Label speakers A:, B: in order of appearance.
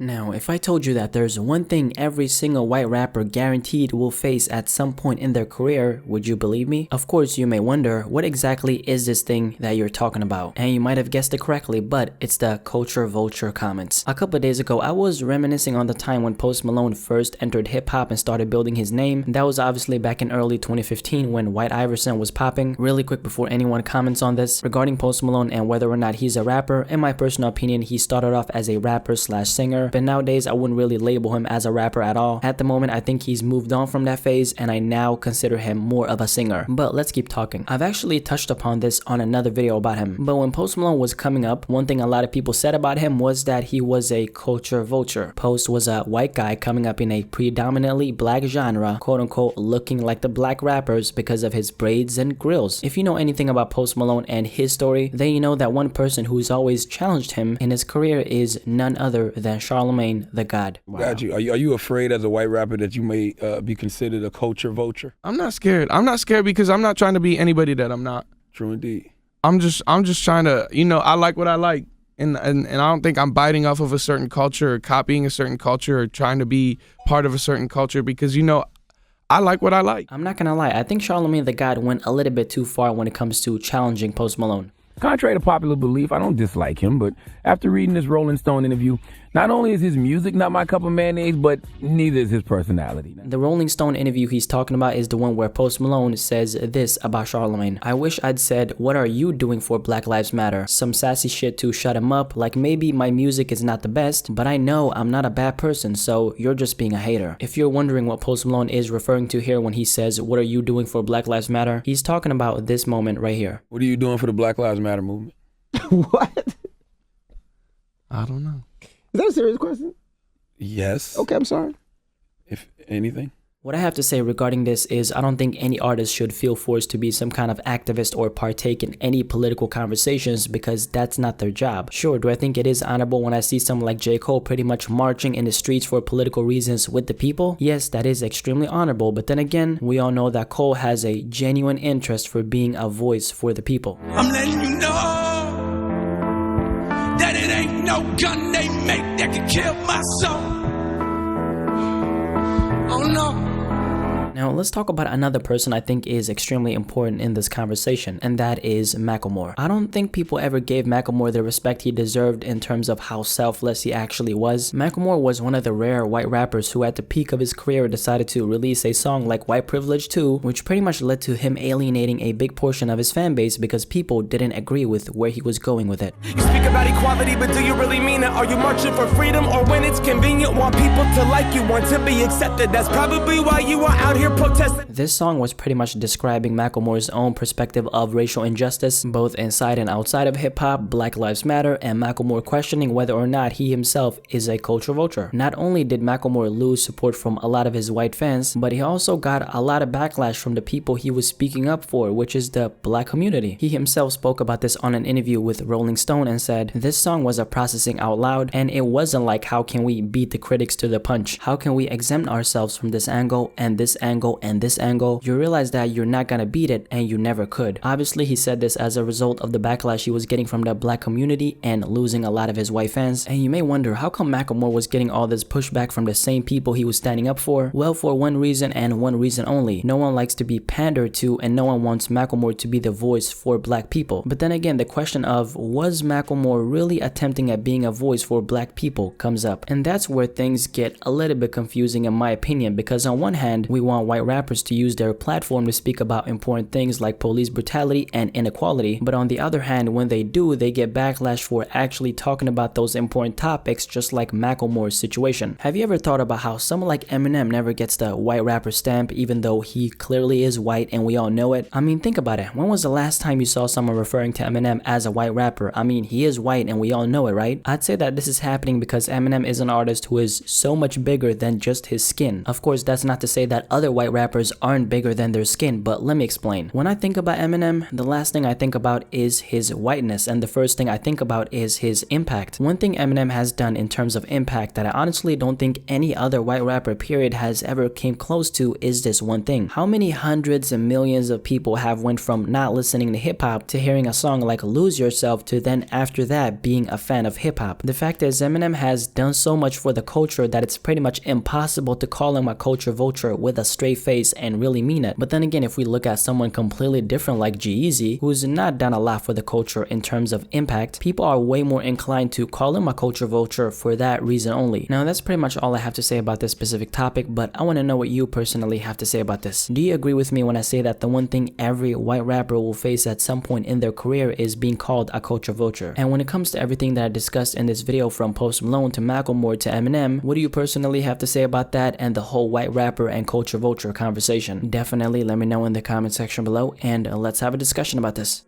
A: Now, if I told you that there's one thing every single white rapper guaranteed will face at some point in their career, would you believe me? Of course, you may wonder, what exactly is this thing that you're talking about? And you might have guessed it correctly, but it's the culture vulture comments. A couple of days ago, I was reminiscing on the time when Post Malone first entered hip-hop and started building his name. That was obviously back in early 2015 when White Iverson was popping. Really quick before anyone comments on this, regarding Post Malone and whether or not he's a rapper, in my personal opinion, he started off as a rapper slash singer. But nowadays I wouldn't really label him as a rapper at all. At the moment I think he's moved on from that phase and I now consider him more of a singer. But let's keep talking. I've actually touched upon this on another video about him. But when Post Malone was coming up, one thing a lot of people said about him was that he was a culture vulture. Post was a white guy coming up in a predominantly black genre, quote unquote looking like the black rappers because of his braids and grills. If you know anything about Post Malone and his story, then you know that one person who's always challenged him in his career is none other than Charlemagne the God.
B: Wow. Got you. Are you afraid as a white rapper that you may be considered a culture vulture?
C: I'm not scared. I'm not scared because I'm not trying to be anybody that I'm not.
B: True indeed.
C: I'm just trying to, I like what I like. And I don't think I'm biting off of a certain culture or copying a certain culture or trying to be part of a certain culture because, I like what I like.
A: I'm not gonna lie, I think Charlemagne the God went a little bit too far when it comes to challenging Post Malone.
D: Contrary to popular belief, I don't dislike him, but after reading this Rolling Stone interview, not only is his music not my cup of mayonnaise, but neither is his personality.
A: The Rolling Stone interview he's talking about is the one where Post Malone says this about Charlemagne. I wish I'd said, what are you doing for Black Lives Matter? Some sassy shit to shut him up, like maybe my music is not the best, but I know I'm not a bad person, so you're just being a hater. If you're wondering what Post Malone is referring to here when he says, what are you doing for Black Lives Matter? He's talking about this moment right here.
B: What are you doing for the Black Lives Matter movement?
E: What?
C: I don't know.
E: Is that a serious question?
B: Yes.
E: Okay, I'm sorry.
B: If anything.
A: What I have to say regarding this is I don't think any artist should feel forced to be some kind of activist or partake in any political conversations because that's not their job. Sure, do I think it is honorable when I see someone like J. Cole pretty much marching in the streets for political reasons with the people? Yes, that is extremely honorable, but then again, we all know that Cole has a genuine interest for being a voice for the people.
F: I'm letting you know that it ain't no gun they make that can kill my soul. Oh no.
A: Now let's talk about another person I think is extremely important in this conversation, and that is Macklemore. I don't think people ever gave Macklemore the respect he deserved in terms of how selfless he actually was. Macklemore was one of the rare white rappers who at the peak of his career decided to release a song like White Privilege 2, which pretty much led to him alienating a big portion of his fan base because people didn't agree with where he was going with it.
G: You speak about equality, but do you really mean it? Are you marching for freedom or when it's convenient? Want people to like you, want to be accepted. That's probably why you are out here protesting.
A: This song was pretty much describing Macklemore's own perspective of racial injustice, both inside and outside of hip-hop, Black Lives Matter, and Macklemore questioning whether or not he himself is a culture vulture. Not only did Macklemore lose support from a lot of his white fans, but he also got a lot of backlash from the people he was speaking up for, which is the black community. He himself spoke about this on an interview with Rolling Stone and said, this song was a processing out loud, and it wasn't like how can we beat the critics to the punch? How can we exempt ourselves from this angle and this angle and this angle? You realize that you're not gonna beat it and you never could. Obviously he said this as a result of the backlash he was getting from the black community and losing a lot of his white fans. And you may wonder, how come Macklemore was getting all this pushback from the same people he was standing up for? Well, for one reason and one reason only. No one likes to be pandered to and no one wants Macklemore to be the voice for black people. But then again, the question of was Macklemore really attempting at being a voice for black people comes up. And that's where things get a little bit confusing in my opinion, because on one hand, we want white rappers to use their platform to speak about important things like police brutality and inequality, but on the other hand, when they do, they get backlash for actually talking about those important topics, just like Macklemore's situation. Have you ever thought about how someone like Eminem never gets the white rapper stamp even though he clearly is white and we all know it? I mean, think about it. When was the last time you saw someone referring to Eminem as a white rapper? I mean, he is white and we all know it, right? I'd say that this is happening because Eminem is an artist who is so much bigger than just his skin. Of course, that's not to say that other other white rappers aren't bigger than their skin, but let me explain. When I think about Eminem, the last thing I think about is his whiteness, and the first thing I think about is his impact. One thing Eminem has done in terms of impact that I honestly don't think any other white rapper period has ever came close to is this one thing. How many hundreds and millions of people have went from not listening to hip-hop to hearing a song like Lose Yourself to then after that being a fan of hip-hop? The fact is Eminem has done so much for the culture that it's pretty much impossible to call him a culture vulture with a straight face and really mean it. But then again, if we look at someone completely different like G-Eazy, who's not done a lot for the culture in terms of impact, people are way more inclined to call him a culture vulture for that reason only. Now that's pretty much all I have to say about this specific topic, but I want to know what you personally have to say about this. Do you agree with me when I say that the one thing every white rapper will face at some point in their career is being called a culture vulture? And when it comes to everything that I discussed in this video, from Post Malone to Macklemore to Eminem, what do you personally have to say about that and the whole white rapper and culture vulture conversation? Definitely let me know in the comment section below, and let's have a discussion about this.